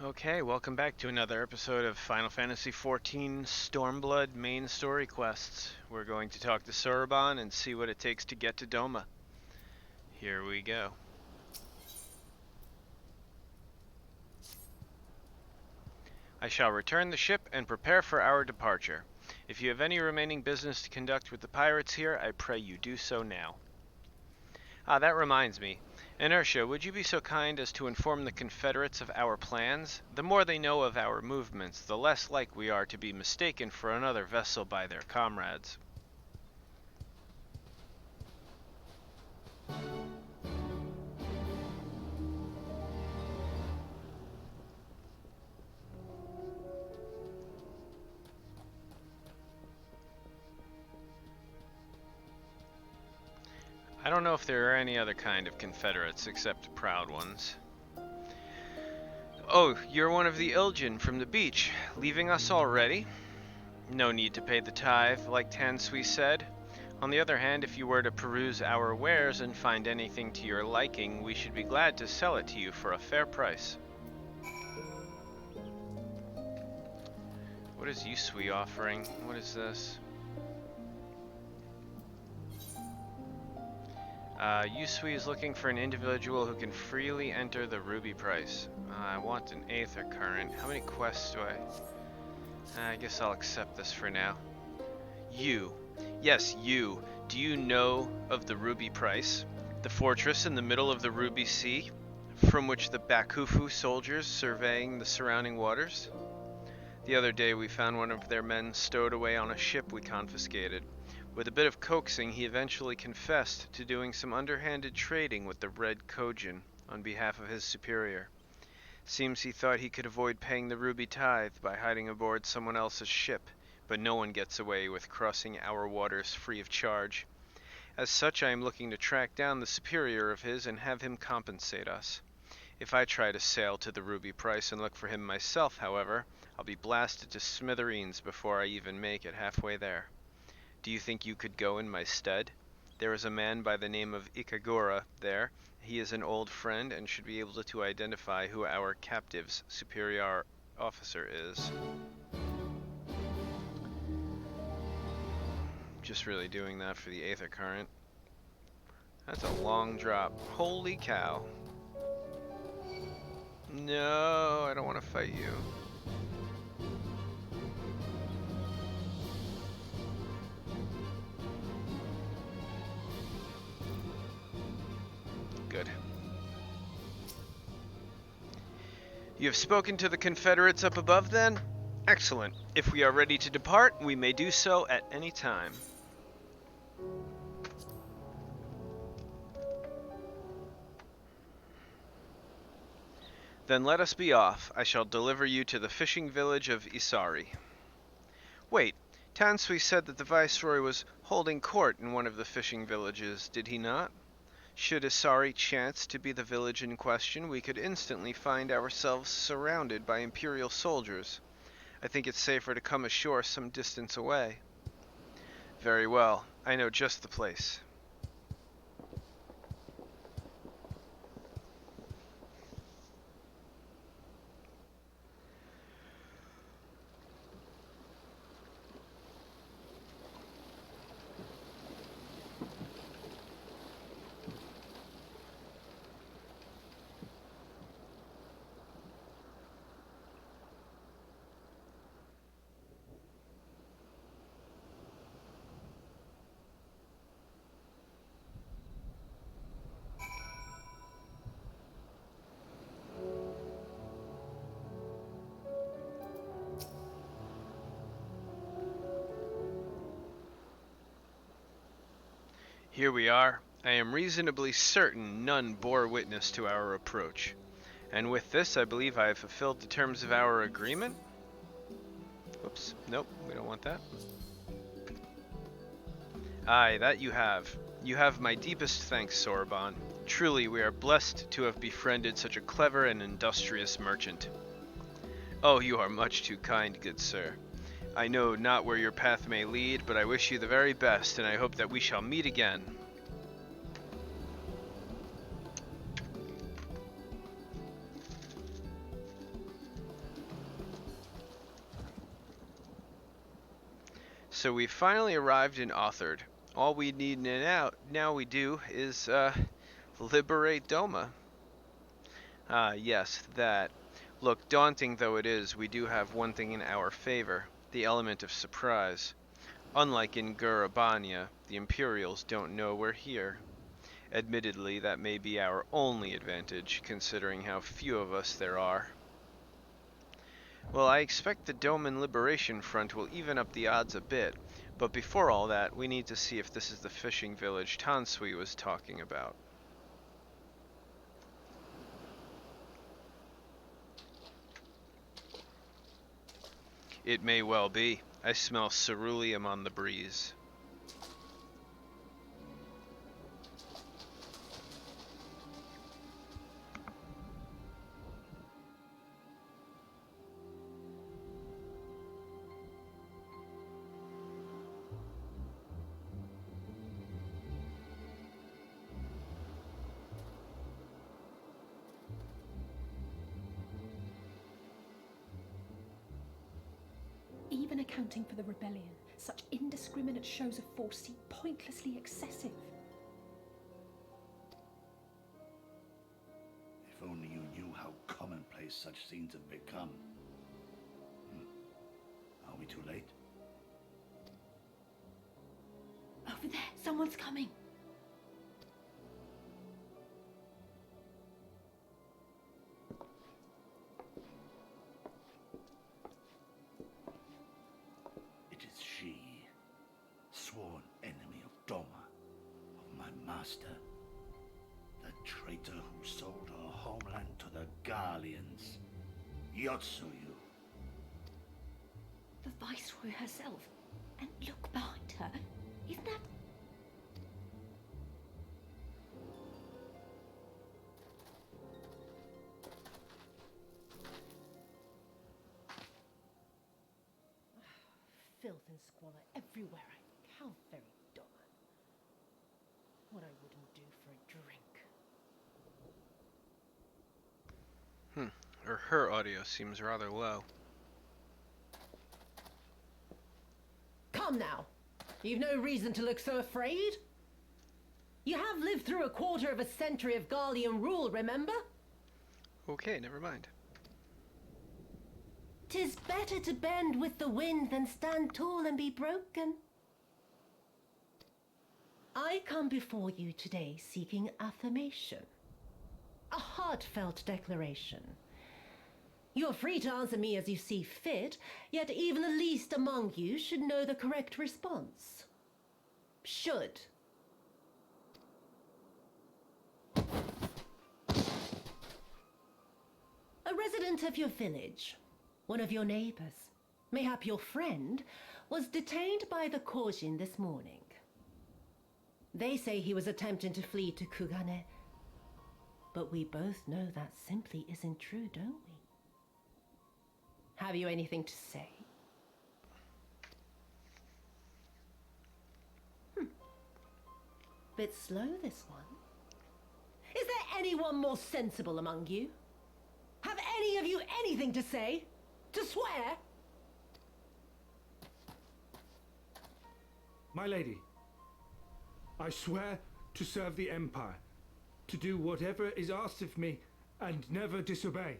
Okay, welcome back to another episode of Final Fantasy XIV Stormblood main story quests. We're going to talk to Soraban and see what it takes to get to Doma. Here we go. I shall return the ship and prepare for our departure. If you have any remaining business to conduct with the pirates here, I pray you do so now. That reminds me. Inertia, would you be so kind as to inform the Confederates of our plans? The more they know of our movements, the less like we are to be mistaken for another vessel by their comrades. I don't know if there are any other kind of Confederates except proud ones. Oh, you're one of the Ilgen from the beach, leaving us already? No need to pay the tithe, like Tansui said. On the other hand, if you were to peruse our wares and find anything to your liking, we should be glad to sell it to you for a fair price. What is Yusui offering? What is this? Yusui is looking for an individual who can freely enter the ruby price. I want an aether current. How many quests do I guess I'll accept this for now. You. Yes, you. Do you know of the ruby price? The fortress in the middle of the Ruby Sea, from which the Bakufu soldiers surveying the surrounding waters? The other day we found one of their men stowed away on a ship we confiscated. With a bit of coaxing, he eventually confessed to doing some underhanded trading with the Red Kojin on behalf of his superior. Seems he thought he could avoid paying the ruby tithe by hiding aboard someone else's ship, but no one gets away with crossing our waters free of charge. As such, I am looking to track down the superior of his and have him compensate us. If I try to sail to the ruby price and look for him myself, however, I'll be blasted to smithereens before I even make it halfway there. Do you think you could go in my stead? There is a man by the name of Ikagura there. He is an old friend and should be able to identify who our captive's superior officer is. Just really doing that for the aether current. That's a long drop. Holy cow. No, I don't want to fight you. Good. You have spoken to the Confederates up above, then? Excellent. If we are ready to depart, we may do so at any time. Then let us be off. I shall deliver you to the fishing village of Isari. Wait, Tansui said that the Viceroy was holding court in one of the fishing villages, did he not? Should Isari chance to be the village in question, we could instantly find ourselves surrounded by Imperial soldiers. I think it's safer to come ashore some distance away. Very well. I know just the place. Here we are. I am reasonably certain none bore witness to our approach. And with this, I believe I have fulfilled the terms of our agreement? Whoops. Nope, we don't want that. Aye, that you have. You have my deepest thanks, Soraban. Truly, we are blessed to have befriended such a clever and industrious merchant. Oh, you are much too kind, good sir. I know not where your path may lead, but I wish you the very best, and I hope that we shall meet again. So we finally arrived in Authard. All we need now we do is liberate Doma. Ah, yes, that. Look, daunting though it is, we do have one thing in our favor, the element of surprise. Unlike in Gurabanya, the Imperials don't know we're here. Admittedly, that may be our only advantage, considering how few of us there are. Well, I expect the Doman Liberation Front will even up the odds a bit, but before all that, we need to see if this is the fishing village Tansui was talking about. It may well be. I smell ceruleum on the breeze. Even accounting for the rebellion, such indiscriminate shows of force seem pointlessly excessive. If only you knew how commonplace such scenes have become. Are we too late? Over there, someone's coming. It is she, sworn enemy of Doma, of my master. The traitor who sold her homeland to the Garleans. Yotsuyu. The Viceroy herself. And look behind her. Isn't that... Filth and squalor everywhere, I think. How very Doma. What I wouldn't do for a drink. Or her audio seems rather low. Come now. You've no reason to look so afraid. You have lived through a quarter of a century of Garlean rule, remember? Okay, never mind. 'Tis better to bend with the wind than stand tall and be broken. I come before you today seeking affirmation. A heartfelt declaration. You are free to answer me as you see fit, yet even the least among you should know the correct response. Should. A resident of your village, one of your neighbors, mayhap your friend, was detained by the Kojin this morning. They say he was attempting to flee to Kugane, but we both know that simply isn't true, don't we? Have you anything to say? Bit slow, this one. Is there anyone more sensible among you? Have any of you anything to say? To swear? My lady, I swear to serve the Empire, to do whatever is asked of me, and never disobey.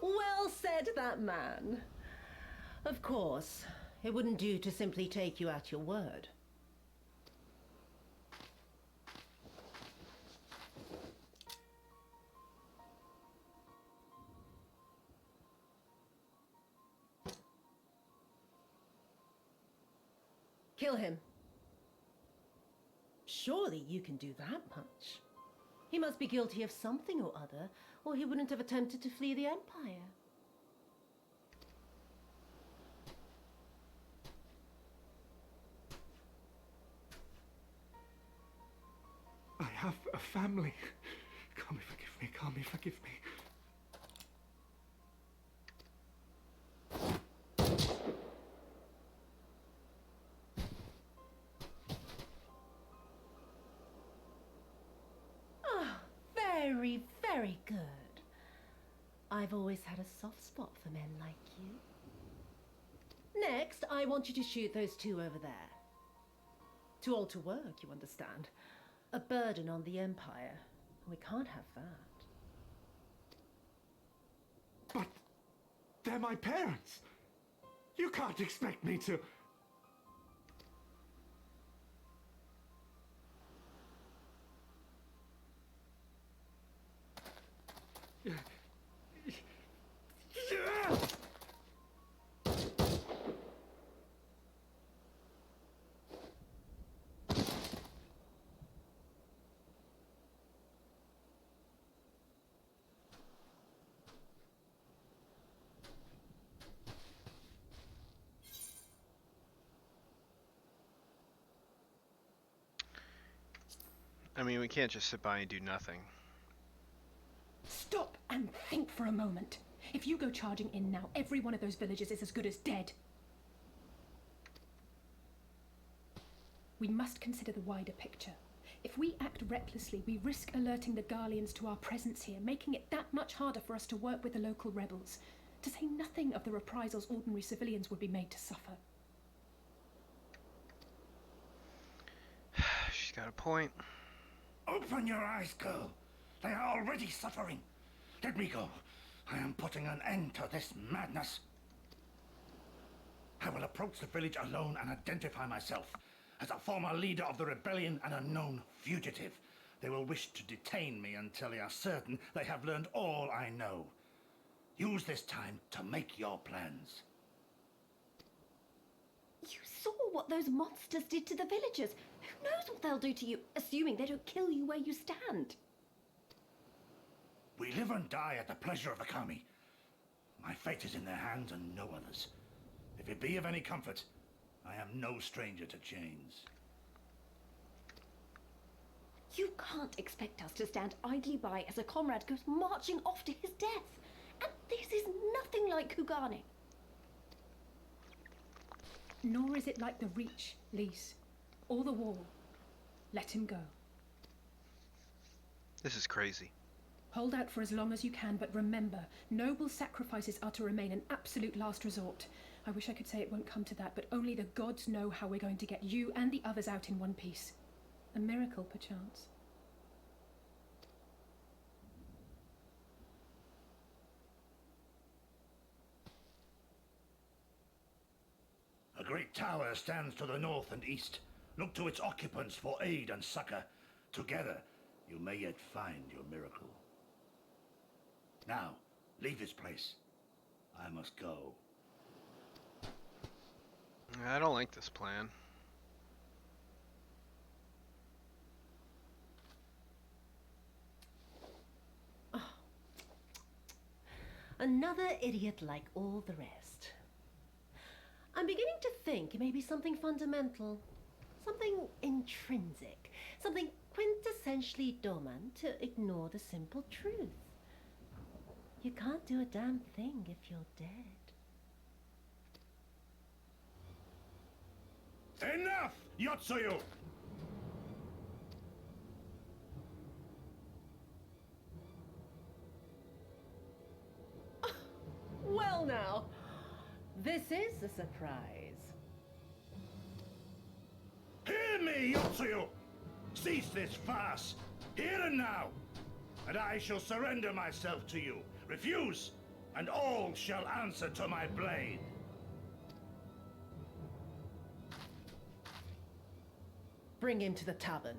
Well said, that man. Of course, it wouldn't do to simply take you at your word. Kill him. Surely you can do that much. He must be guilty of something or other, or he wouldn't have attempted to flee the Empire. I have a family. Kami, forgive me. Kami, forgive me. Very, very good. I've always had a soft spot for men like you. Next, I want you to shoot those two over there. Too old to work, you understand. A burden on the Empire. We can't have that. But they're my parents. You can't expect me to... I mean, we can't just sit by and do nothing. Stop and think for a moment. If you go charging in now, every one of those villagers is as good as dead. We must consider the wider picture. If we act recklessly, we risk alerting the Garleans to our presence here, making it that much harder for us to work with the local rebels, to say nothing of the reprisals ordinary civilians would be made to suffer. She's got a point. Open your eyes, girl. They are already suffering. Let me go. I am putting an end to this madness. I will approach the village alone and identify myself as a former leader of the rebellion and a known fugitive. They will wish to detain me until they are certain they have learned all I know. Use this time to make your plans. You saw what those monsters did to the villagers. Who knows what they'll do to you, assuming they don't kill you where you stand? We live and die at the pleasure of the kami. My fate is in their hands and no others. If it be of any comfort, I am no stranger to chains. You can't expect us to stand idly by as a comrade goes marching off to his death. And this is nothing like Kugane. Nor is it like the Reach, Lise, or the Wall. Let him go. This is crazy. Hold out for as long as you can, but remember, noble sacrifices are to remain an absolute last resort. I wish I could say it won't come to that, but only the gods know how we're going to get you and the others out in one piece. A miracle, perchance. A great tower stands to the north and east. Look to its occupants for aid and succor. Together, you may yet find your miracle. Now, leave this place. I must go. I don't like this plan. Another idiot like all the rest. I'm beginning to think it may be something fundamental, something intrinsic, something quintessentially Doman to ignore the simple truth. You can't do a damn thing if you're dead. Enough, Yotsuyu! Well now, this is a surprise. Hear me, Yotsuyu! Cease this farce, here and now, and I shall surrender myself to you. Refuse, and all shall answer to my blade. Bring him to the tavern.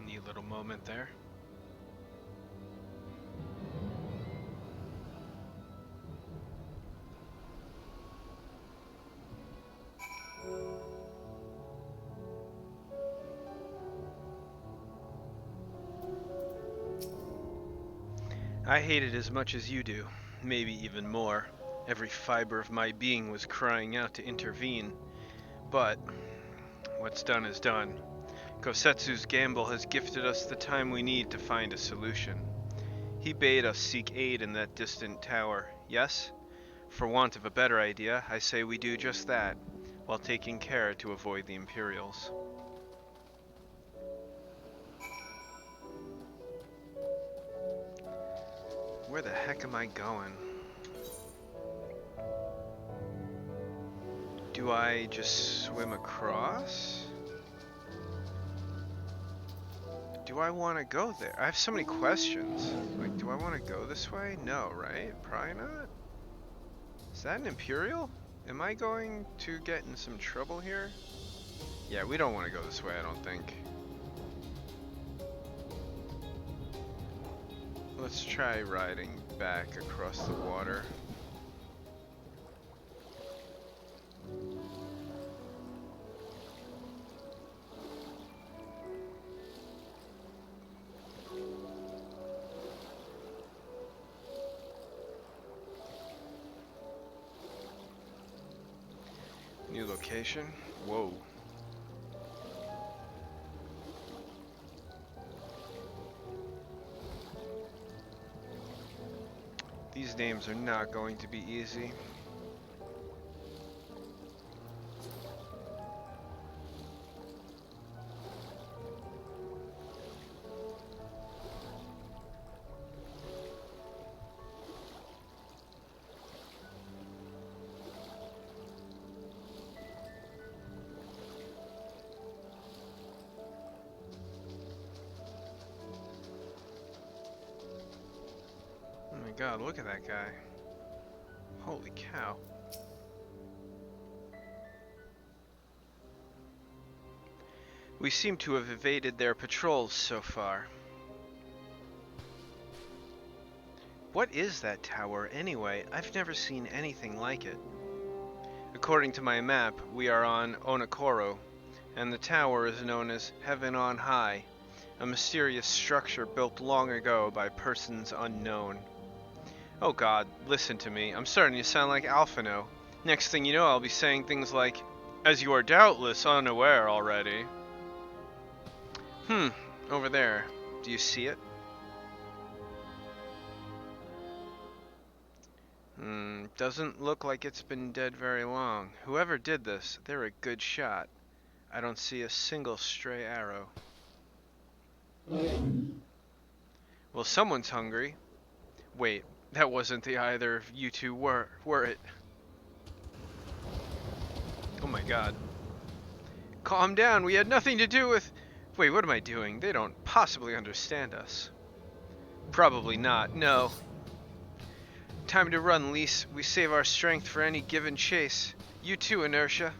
Neat little moment there. I hate it as much as you do, maybe even more. Every fiber of my being was crying out to intervene. But what's done is done. Kosetsu's gamble has gifted us the time we need to find a solution. He bade us seek aid in that distant tower, yes? For want of a better idea, I say we do just that, while taking care to avoid the Imperials. Where the heck am I going? Do I just swim across? Do I want to go there? I have so many questions. Like, do I want to go this way? No, right? Probably not. Is that an Imperial? Am I going to get in some trouble here? Yeah, we don't want to go this way, I don't think. Let's try riding back across the water. New location. Whoa. These names are not going to be easy. Oh my god, look at that guy. Holy cow. We seem to have evaded their patrols so far. What is that tower anyway? I've never seen anything like it. According to my map, we are on Onokoro, and the tower is known as Heaven on High, a mysterious structure built long ago by persons unknown. Oh god, listen to me. I'm starting to sound like Alphino. Next thing you know, I'll be saying things like, as you are doubtless unaware already. Over there. Do you see it? Doesn't look like it's been dead very long. Whoever did this, they're a good shot. I don't see a single stray arrow. Well, someone's hungry. Wait, that wasn't the either of you two were it? Oh my god. Calm down, we had nothing to do with... Wait, what am I doing? They don't possibly understand us. Probably not, no. Time to run, Lise. We save our strength for any given chase. You too, Inertia.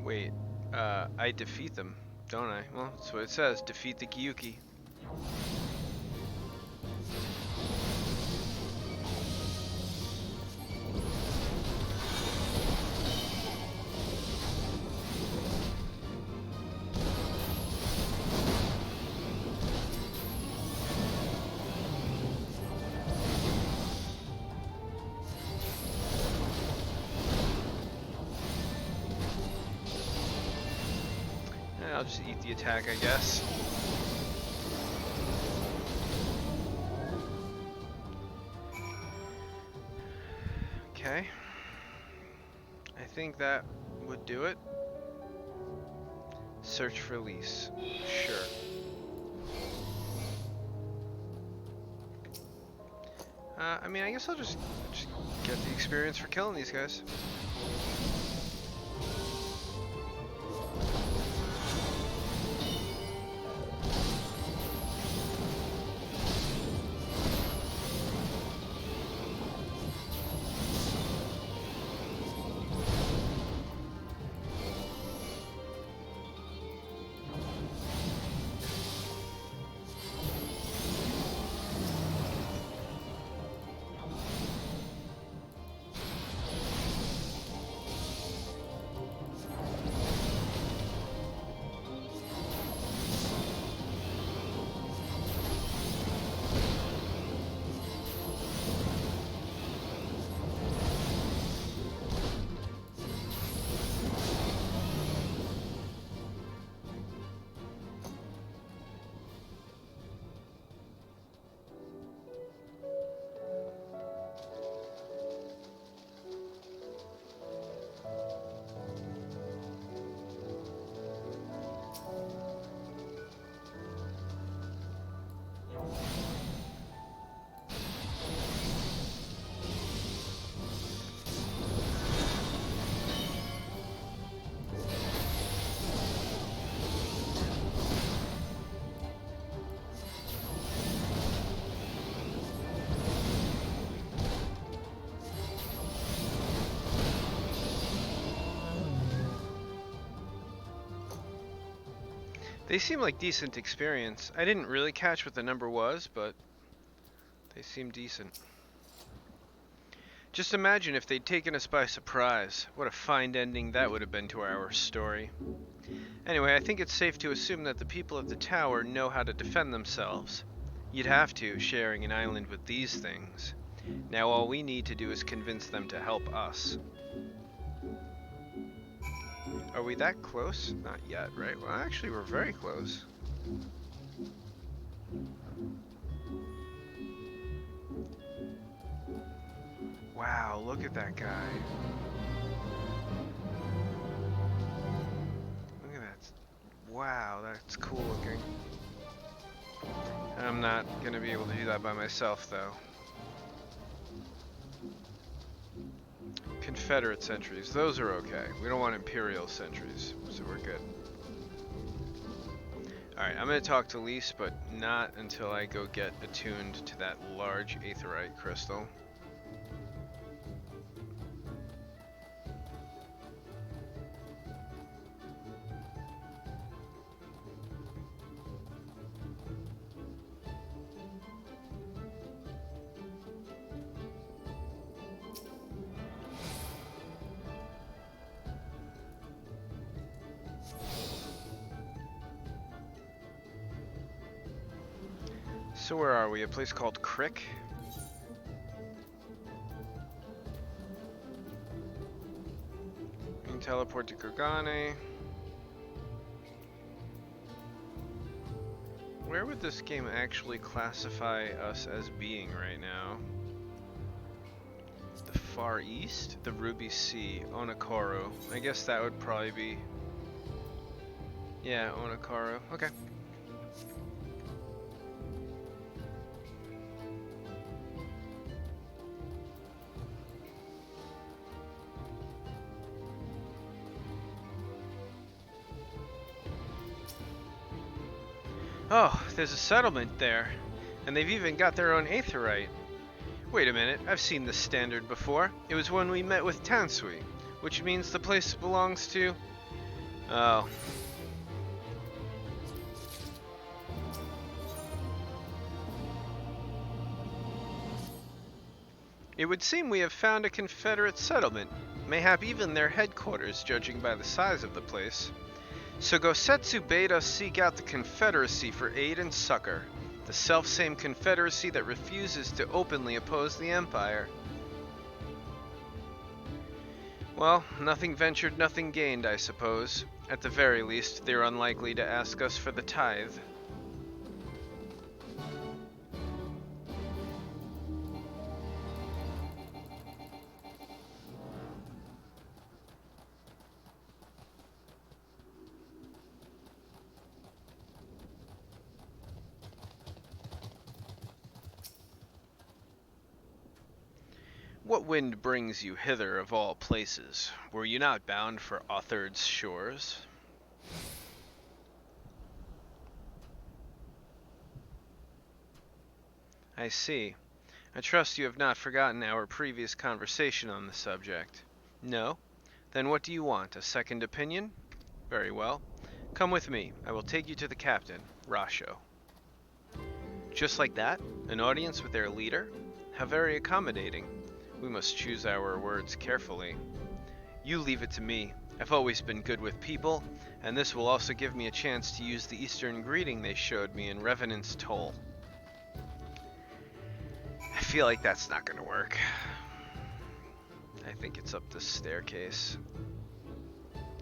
Wait, I defeat them, don't I? Well, that's what it says. Defeat the Gyuki. I'll just eat the attack, I guess. Okay. I think that would do it. Search for Lise. Sure. I mean, I guess I'll just get the experience for killing these guys. They seem like decent experience. I didn't really catch what the number was, but they seem decent. Just imagine if they'd taken us by surprise. What a fine ending that would have been to our story. Anyway, I think it's safe to assume that the people of the tower know how to defend themselves. You'd have to, sharing an island with these things. Now all we need to do is convince them to help us. Are we that close? Not yet, right? Well, actually, we're very close. Wow, look at that guy. Look at that. Wow, that's cool looking. I'm not going to be able to do that by myself, though. Confederate sentries, those are okay. We don't want Imperial sentries, so we're good. Alright, I'm going to talk to Lise, but not until I go get attuned to that large aetheryte crystal. So where are we? A place called Crick? We can teleport to Kurgane. Where would this game actually classify us as being right now? The Far East? The Ruby Sea, Onokoro. I guess that would probably be... Yeah, Onokoro. Okay. Oh, there's a settlement there, and they've even got their own aetheryte. Wait a minute, I've seen this standard before. It was when we met with Tansui, which means the place belongs to... Oh. It would seem we have found a Confederate settlement, mayhap even their headquarters, judging by the size of the place. So Gosetsu bade us seek out the Confederacy for aid and succor, the selfsame Confederacy that refuses to openly oppose the Empire. Well, nothing ventured, nothing gained, I suppose. At the very least, they're unlikely to ask us for the tithe. What wind brings you hither of all places? Were you not bound for Othard's shores? I see. I trust you have not forgotten our previous conversation on the subject. No? Then what do you want? A second opinion? Very well. Come with me. I will take you to the captain, Rasho. Just like that? An audience with their leader? How very accommodating. We must choose our words carefully. You leave it to me. I've always been good with people, and this will also give me a chance to use the Eastern greeting they showed me in Revenant's Toll. I feel like that's not going to work. I think it's up the staircase.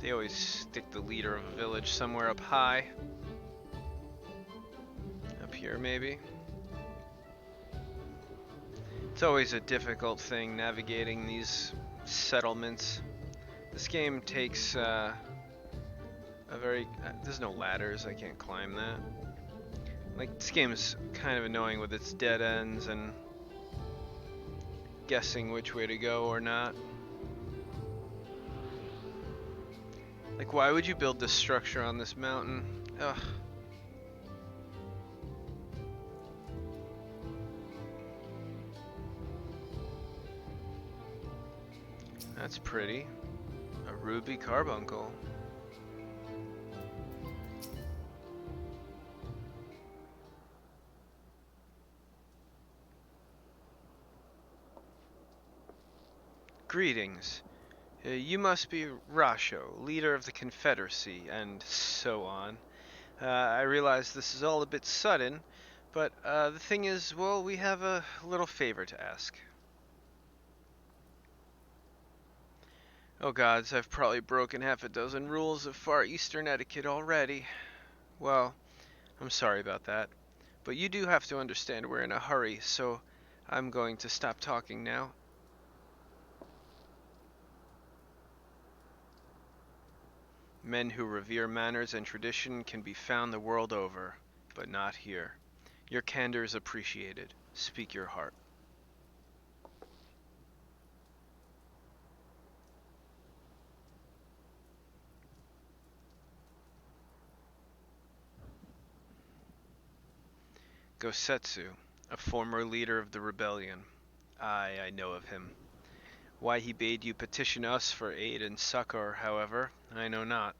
They always stick the leader of a village somewhere up high. Up here, maybe? It's always a difficult thing navigating these settlements. This game takes there's no ladders, I can't climb that. Like, this game is kind of annoying with its dead ends and guessing which way to go or not. Like, why would you build this structure on this mountain? Ugh. That's pretty. A ruby carbuncle. Greetings. You must be Rasho, leader of the Confederacy, and so on. I realize this is all a bit sudden, but the thing is, well, we have a little favor to ask. Oh gods, I've probably broken half a dozen rules of Far Eastern etiquette already. Well, I'm sorry about that. But you do have to understand we're in a hurry, so I'm going to stop talking now. Men who revere manners and tradition can be found the world over, but not here. Your candor is appreciated. Speak your heart. Gosetsu, a former leader of the rebellion. I know of him. Why he bade you petition us for aid and succor, however, I know not.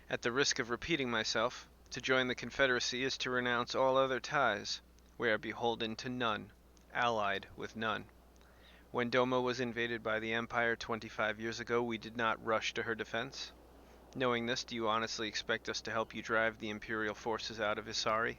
At the risk of repeating myself, to join the Confederacy is to renounce all other ties. We are beholden to none, allied with none. When Doma was invaded by the Empire 25 years ago, we did not rush to her defense. Knowing this, do you honestly expect us to help you drive the Imperial forces out of Isari?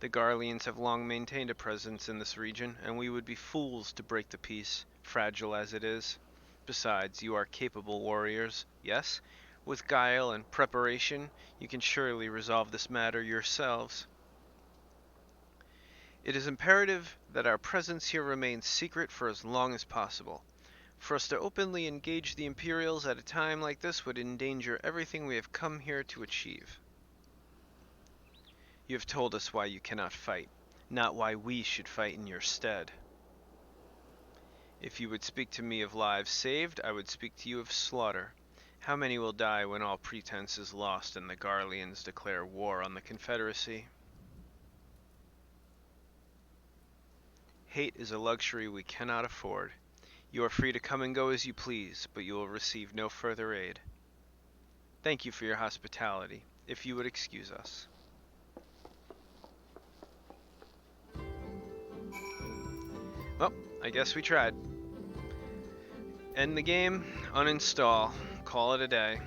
The Garleans have long maintained a presence in this region, and we would be fools to break the peace, fragile as it is. Besides, you are capable warriors, yes? With guile and preparation, you can surely resolve this matter yourselves. It is imperative that our presence here remains secret for as long as possible. For us to openly engage the Imperials at a time like this would endanger everything we have come here to achieve. You have told us why you cannot fight, not why we should fight in your stead. If you would speak to me of lives saved, I would speak to you of slaughter. How many will die when all pretense is lost and the Garleans declare war on the Confederacy? Hate is a luxury we cannot afford. You are free to come and go as you please, but you will receive no further aid. Thank you for your hospitality, if you would excuse us. Well, I guess we tried. End the game, uninstall, call it a day.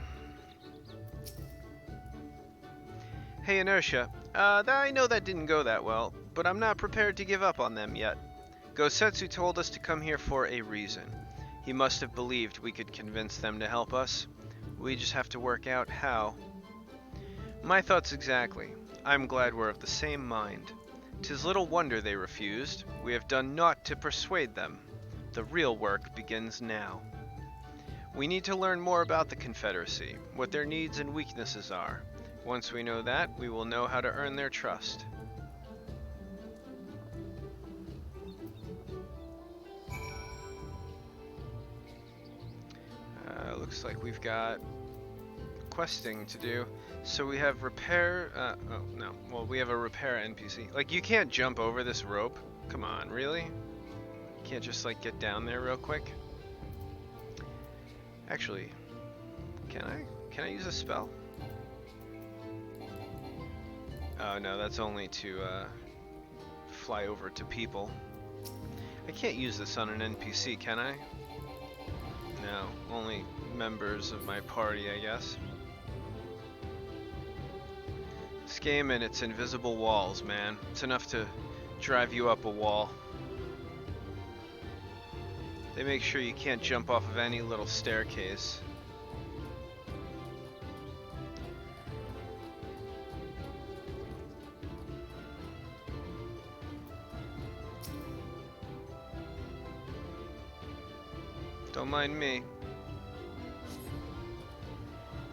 Hey Inertia, I know that didn't go that well, but I'm not prepared to give up on them yet. Gosetsu told us to come here for a reason. He must have believed we could convince them to help us. We just have to work out how. My thoughts exactly. I'm glad we're of the same mind. 'Tis little wonder they refused. We have done naught to persuade them. The real work begins now. We need to learn more about the Confederacy, what their needs and weaknesses are. Once we know that, we will know how to earn their trust. Looks like we've got questing to do. So we have repair, oh no, well we have a repair NPC. Like you can't jump over this rope. Come on, really? You can't just like get down there real quick? Actually, can I use a spell? Oh no, that's only to fly over to people. I can't use this on an NPC, can I? No, only members of my party, I guess. This game and its invisible walls, man. It's enough to drive you up a wall. They make sure you can't jump off of any little staircase. Don't mind me.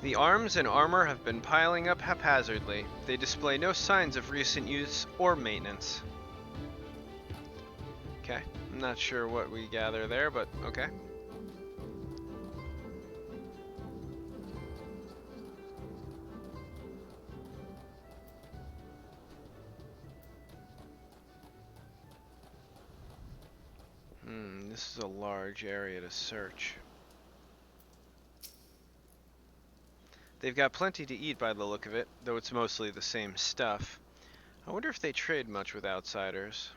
The arms and armor have been piling up haphazardly. They display no signs of recent use or maintenance. Okay, I'm not sure what we gather there, but okay. This is a large area to search. They've got plenty to eat by the look of it, though it's mostly the same stuff. I wonder if they trade much with outsiders.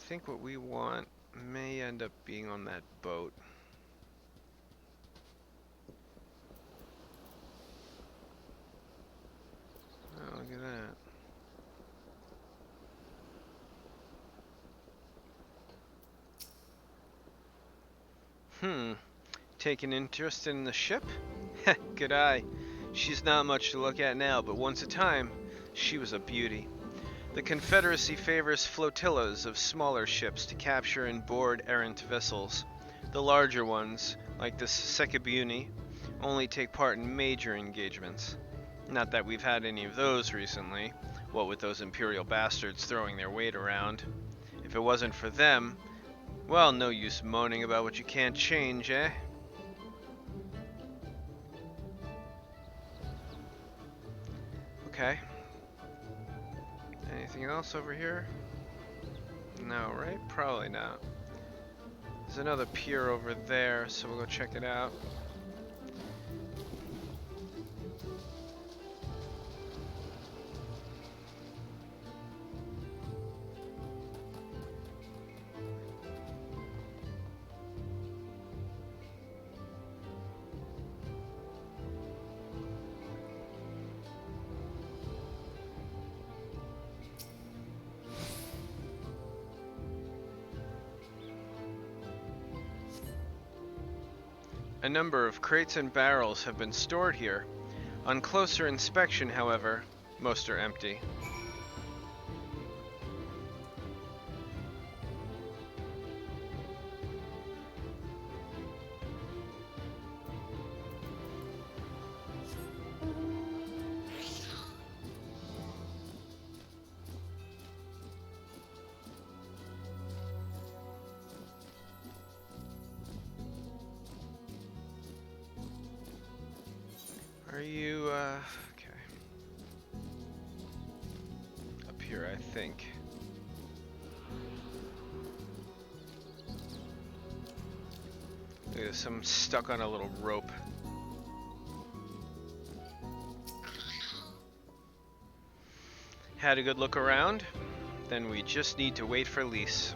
think what we want may end up being on that boat. Oh, look at that. Taking interest in the ship? Good eye. She's not much to look at now, but once a time, she was a beauty. The Confederacy favors flotillas of smaller ships to capture and board errant vessels. The larger ones, like the Sekibuni, only take part in major engagements. Not that we've had any of those recently, what with those Imperial bastards throwing their weight around. If it wasn't for them, well, no use moaning about what you can't change, eh? Okay. Anything else over here? No, right? Probably not. There's another pier over there, so we'll go check it out. A number of crates and barrels have been stored here. On closer inspection, however, most are empty. Are you, okay. Up here, I think. There's some stuck on a little rope. Had a good look around, then we just need to wait for lease.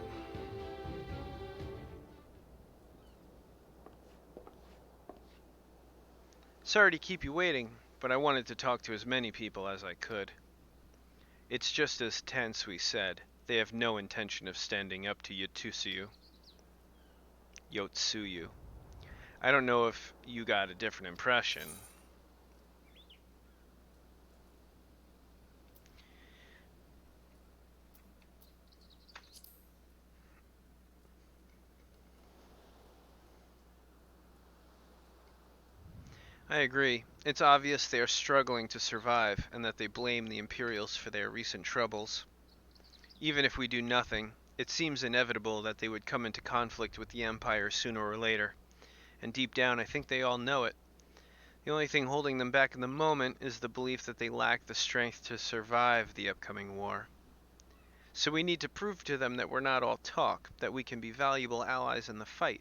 Sorry to keep you waiting, but I wanted to talk to as many people as I could. It's just as Tansui said, they have no intention of standing up to Yotsuyu. I don't know if you got a different impression. I agree. It's obvious they are struggling to survive, and that they blame the Imperials for their recent troubles. Even if we do nothing, it seems inevitable that they would come into conflict with the Empire sooner or later. And deep down, I think they all know it. The only thing holding them back in the moment is the belief that they lack the strength to survive the upcoming war. So we need to prove to them that we're not all talk, that we can be valuable allies in the fight.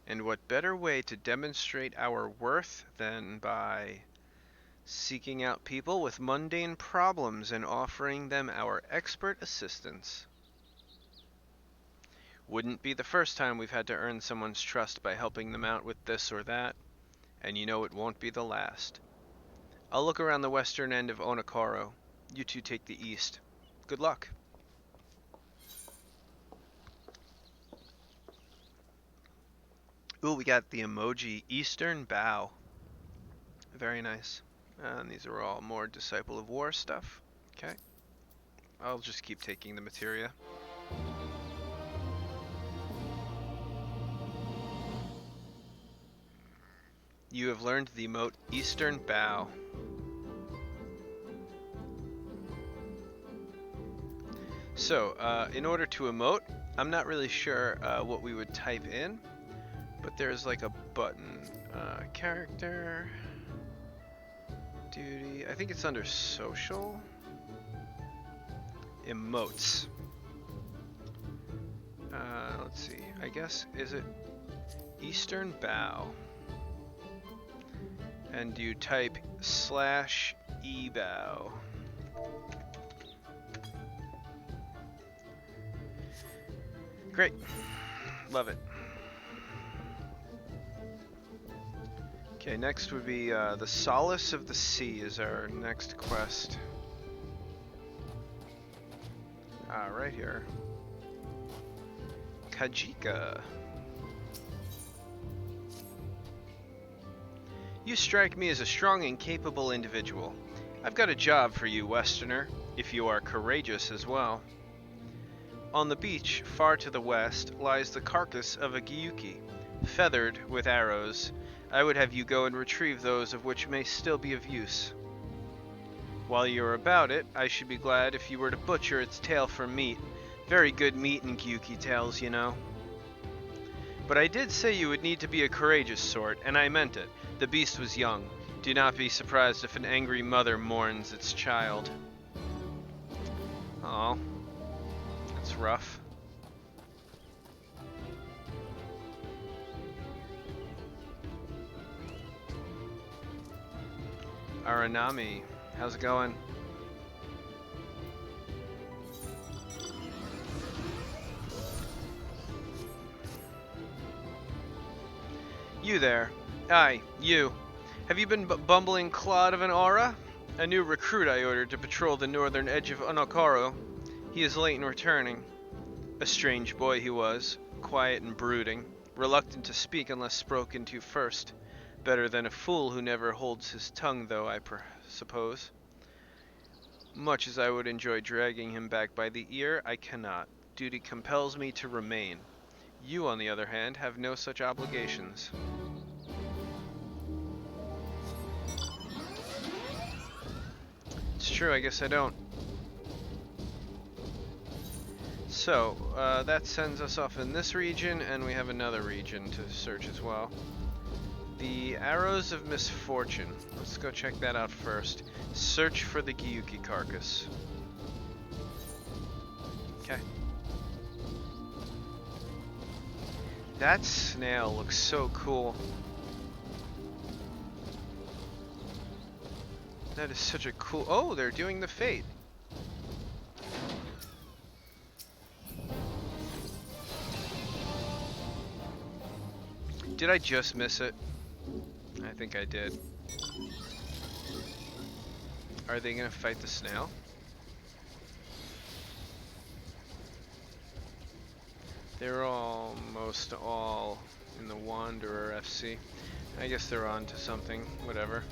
And what better way to demonstrate our worth than by seeking out people with mundane problems and offering them our expert assistance. Wouldn't be the first time we've had to earn someone's trust by helping them out with this or that, and you know it won't be the last. I'll look around the western end of Onokoro. You two take the east. Good luck. Ooh, we got the emoji Eastern Bow. Very nice. And these are all more Disciple of War stuff. Okay. I'll just keep taking the materia. You have learned the emote Eastern Bow. So, in order to emote, I'm not really sure what we would type in, but there's like a button. Character, duty, I think it's under social. Emotes. Let's see, I guess, is it Eastern Bow? And you type /ebow. Great. Love it. Okay, next would be the Solace of the Sea is our next quest. Right here. Kajika. You strike me as a strong and capable individual. I've got a job for you, Westerner, if you are courageous as well. On the beach, far to the west, lies the carcass of a Gyuki, feathered with arrows. I would have you go and retrieve those of which may still be of use. While you are about it, I should be glad if you were to butcher its tail for meat. Very good meat in Gyuki tails, you know. But I did say you would need to be a courageous sort, and I meant it. The beast was young. Do not be surprised if an angry mother mourns its child. Oh, that's rough. Aranami, how's it going? You there. Aye, you. Have you been bumbling clod of an aura? A new recruit I ordered to patrol the northern edge of Onokoro. He is late in returning. A strange boy he was, quiet and brooding, reluctant to speak unless spoken to first. Better than a fool who never holds his tongue, though, I suppose. Much as I would enjoy dragging him back by the ear, I cannot. Duty compels me to remain. You, on the other hand, have no such obligations. It's true, I guess I don't. So, that sends us off in this region, and we have another region to search as well. The Arrows of Misfortune. Let's go check that out first. Search for the Gyuki carcass. Okay. That snail looks so cool. That is such a cool... Oh, they're doing the Fate. Did I just miss it? I think I did. Are they gonna fight the snail? They're almost all in the Wanderer FC. I guess they're on to something, whatever.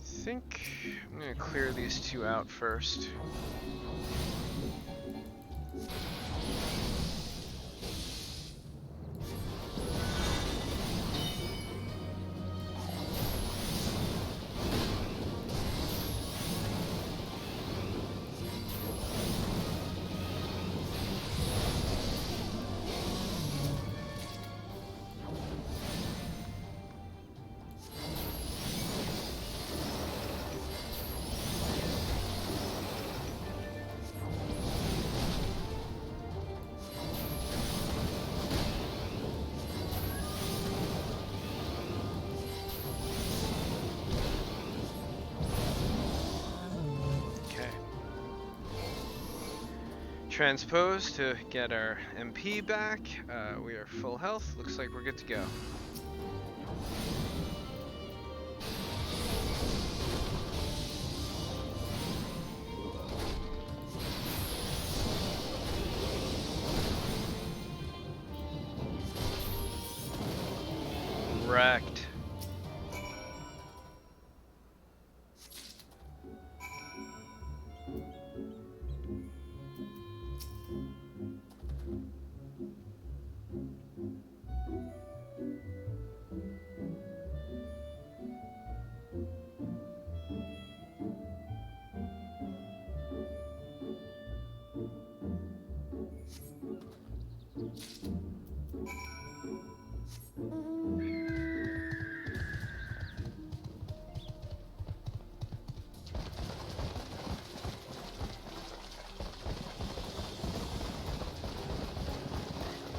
I think I'm gonna clear these two out first. Transpose to get our MP back. We are full health. Looks like we're good to go. Wrecked.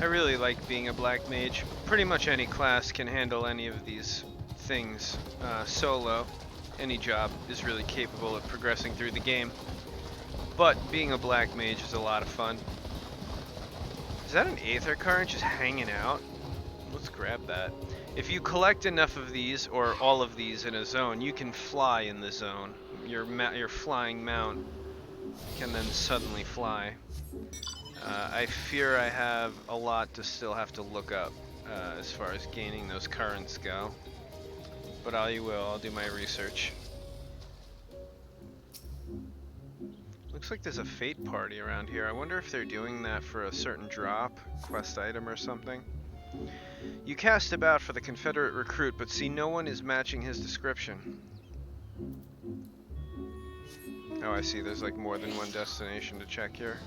I really like being a black mage. Pretty much any class can handle any of these things solo. Any job is really capable of progressing through the game. But being a black mage is a lot of fun. Is that an aether current just hanging out? Let's grab that. If you collect enough of these, or all of these in a zone, you can fly in the zone. Your flying mount can then suddenly fly. I fear I have a lot to still have to look up as far as gaining those currents go. But I will, I'll do my research. Looks like there's a fate party around here. I wonder if they're doing that for a certain drop, quest item or something. You cast about for the Confederate recruit, but see no one is matching his description. Oh, I see, there's like more than one destination to check here.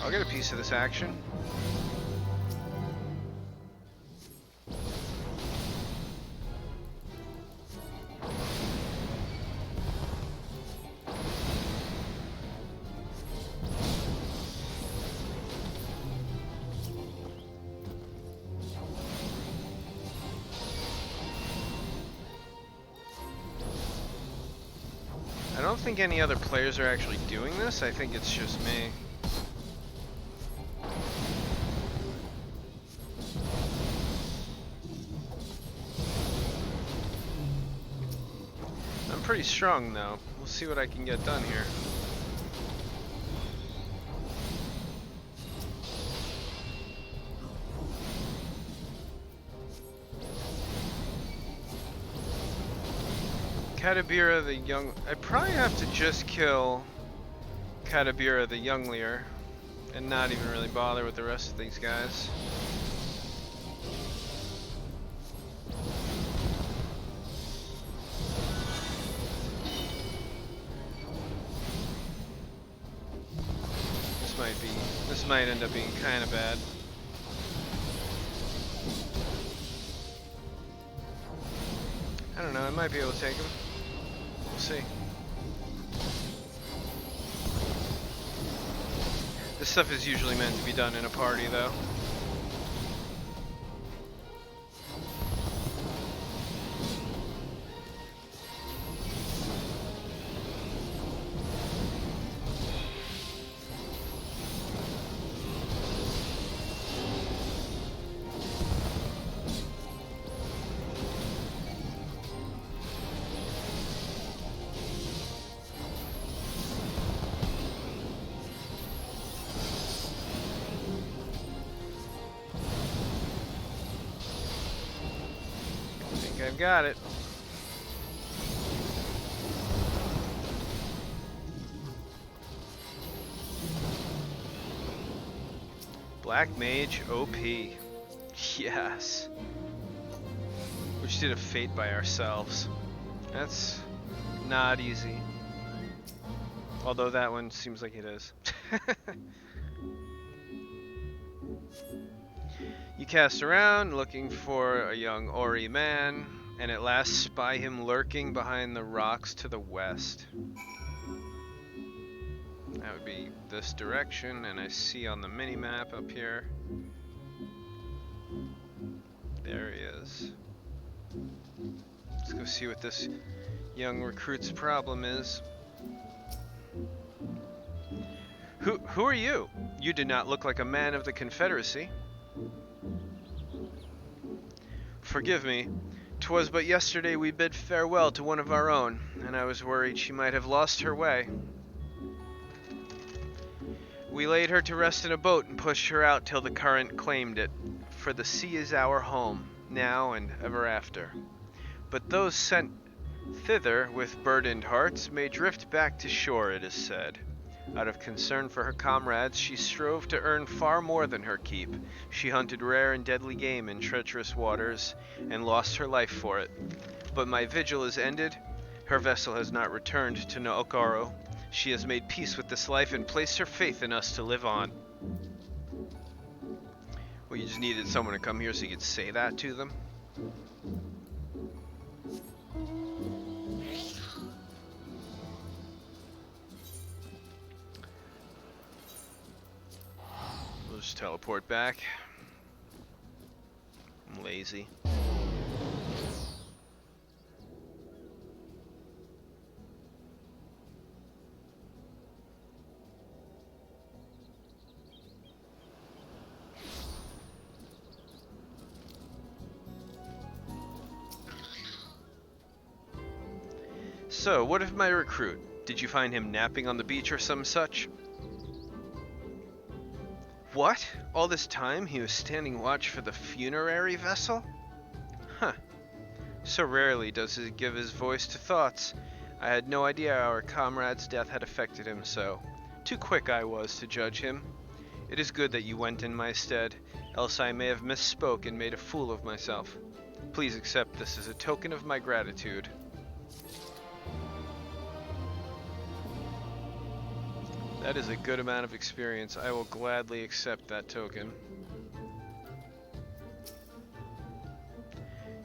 I'll get a piece of this action. I don't think any other players are actually doing this. I think it's just me. I'm pretty strong though. We'll see what I can get done here. Katabira the young... I probably have to just kill Katabira the Younglier and not even really bother with the rest of these guys. This might end up being kind of bad. I don't know, I might be able to take him. We'll see. This stuff is usually meant to be done in a party though. I've got it. Black Mage OP. Yes. We just did a fate by ourselves. That's not easy. Although that one seems like it is. You cast around, looking for a young Ori man, and at last spy him lurking behind the rocks to the west. That would be this direction, and I see on the mini-map up here. There he is. Let's go see what this young recruit's problem is. Who are you? You do not look like a man of the Confederacy. Forgive me. 'Twas but yesterday we bid farewell to one of our own, and I was worried she might have lost her way. We laid her to rest in a boat and pushed her out till the current claimed it, for the sea is our home, now and ever after. But those sent thither with burdened hearts may drift back to shore, it is said. Out of concern for her comrades, she strove to earn far more than her keep. She hunted rare and deadly game in treacherous waters, and lost her life for it. But my vigil is ended. Her vessel has not returned to Nookaro. She has made peace with this life and placed her faith in us to live on. Well, you just needed someone to come here so you could say that to them? teleport back. I'm lazy. So, what of my recruit? Did you find him napping on the beach or some such? What? All this time he was standing watch for the funerary vessel? Huh. So rarely does he give his voice to thoughts. I had no idea our comrade's death had affected him so. Too quick I was to judge him. It is good that you went in my stead, else I may have misspoke and made a fool of myself. Please accept this as a token of my gratitude. That is a good amount of experience. I will gladly accept that token.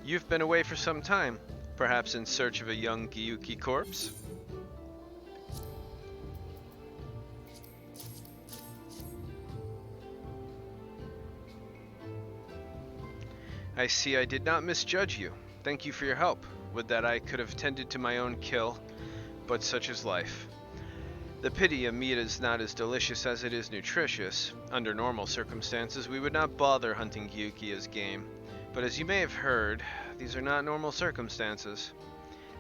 You've been away for some time, perhaps in search of a young Gyuki corpse? I see I did not misjudge you. Thank you for your help. Would that I could have tended to my own kill, but such is life. The pity of meat is not as delicious as it is nutritious. Under normal circumstances, we would not bother hunting Gyuki as game. But as you may have heard, these are not normal circumstances.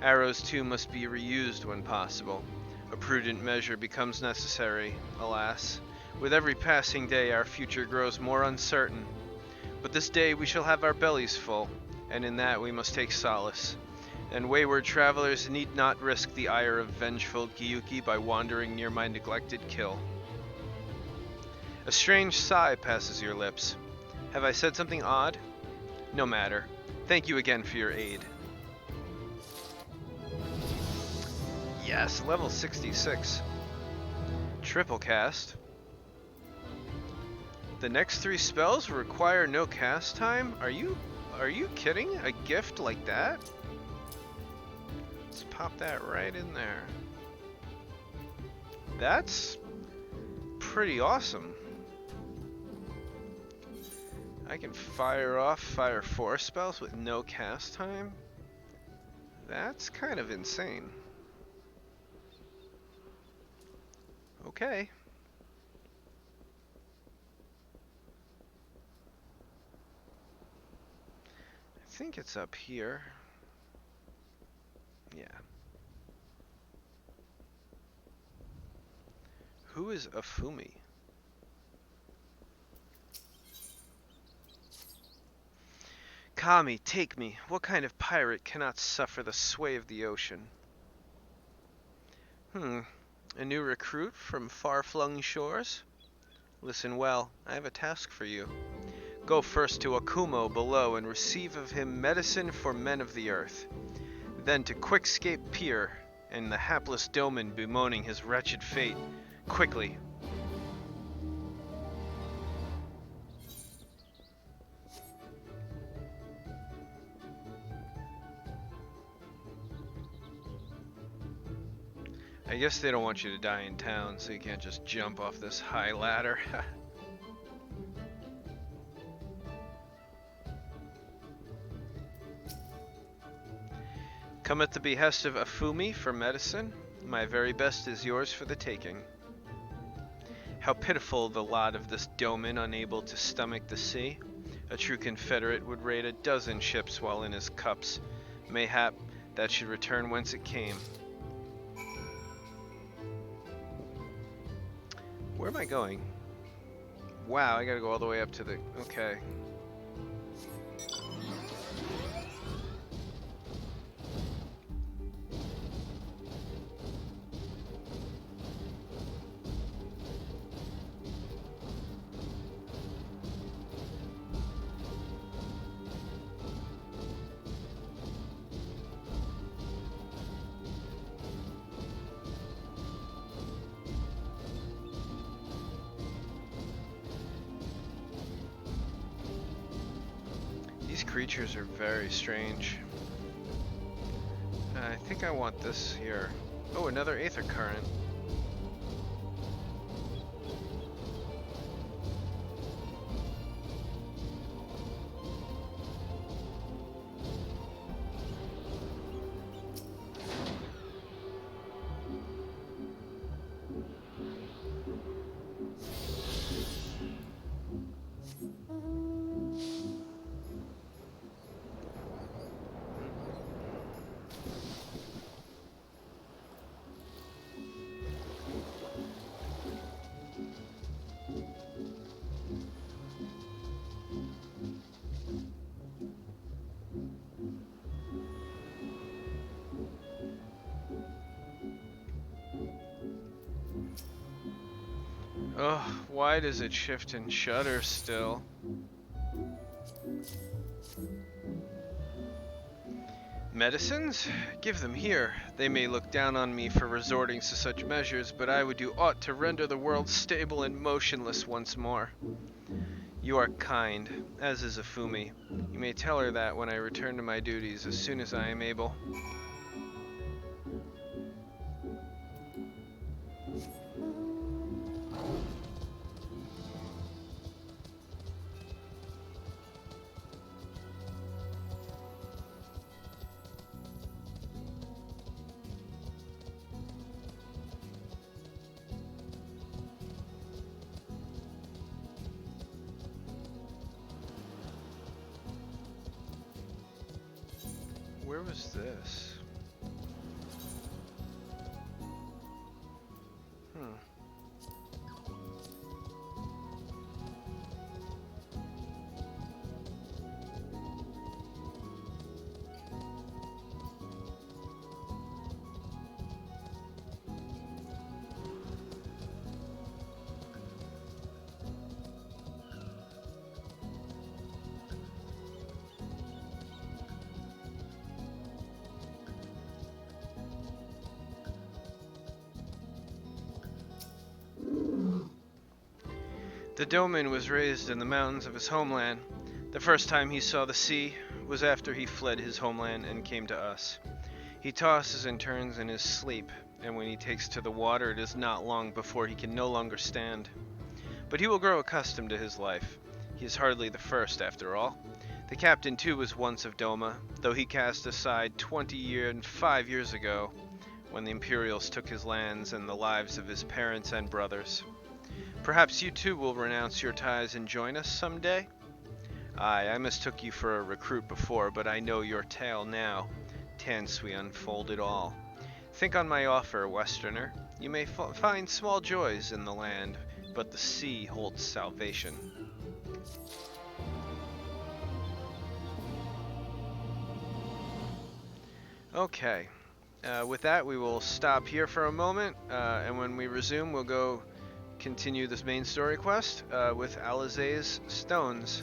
Arrows too must be reused when possible. A prudent measure becomes necessary, alas. With every passing day our future grows more uncertain. But this day we shall have our bellies full, and in that we must take solace. And wayward travelers need not risk the ire of vengeful Gyuki by wandering near my neglected kill. A strange sigh passes your lips. Have I said something odd? No matter. Thank you again for your aid. Yes, level 66. Triple cast. The next 3 spells require no cast time? Are you kidding? A gift like that? Let's pop that right in there. That's pretty awesome. I can fire 4 spells with no cast time? That's kind of insane. Okay. I think it's up here. Yeah. Who is Afumi? Kami, take me. What kind of pirate cannot suffer the sway of the ocean? A new recruit from far-flung shores? Listen well, I have a task for you. Go first to Akumo below and receive of him medicine for men of the earth. Then to Quickscape Pier and the hapless Doman bemoaning his wretched fate. Quickly. I guess they don't want you to die in town, so you can't just jump off this high ladder. Come at the behest of Afumi for medicine. My very best is yours for the taking. How pitiful the lot of this Doman unable to stomach the sea. A true Confederate would raid a dozen ships while in his cups. Mayhap that should return whence it came. Where am I going? Wow, I gotta go all the way up to the... Okay. These creatures are very strange. I think I want this here. Oh, another Aether Current. Oh, why does it shift and shutter still? Medicines? Give them here. They may look down on me for resorting to such measures, but I would do aught to render the world stable and motionless once more. You are kind, as is Afumi. You may tell her that when I return to my duties as soon as I am able. Where was this? The Doman was raised in the mountains of his homeland. The first time he saw the sea was after he fled his homeland and came to us. He tosses and turns in his sleep, and when he takes to the water it is not long before he can no longer stand. But he will grow accustomed to his life. He is hardly the first, after all. The captain too was once of Doma, though he cast aside 5 years ago, when the Imperials took his lands and the lives of his parents and brothers. Perhaps you too will renounce your ties and join us someday? Aye, I mistook you for a recruit before, but I know your tale now. Tansui unfold it all. Think on my offer, Westerner. You may find small joys in the land, but the sea holds salvation. Okay. With that, we will stop here for a moment, and when we resume, we'll go continue this main story quest with Alizé's Stones.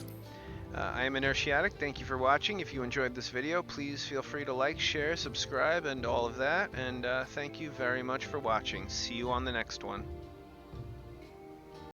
I am Inertiatic. Thank you for watching. If you enjoyed this video, please feel free to like, share, subscribe, and all of that. And thank you very much for watching. See you on the next one.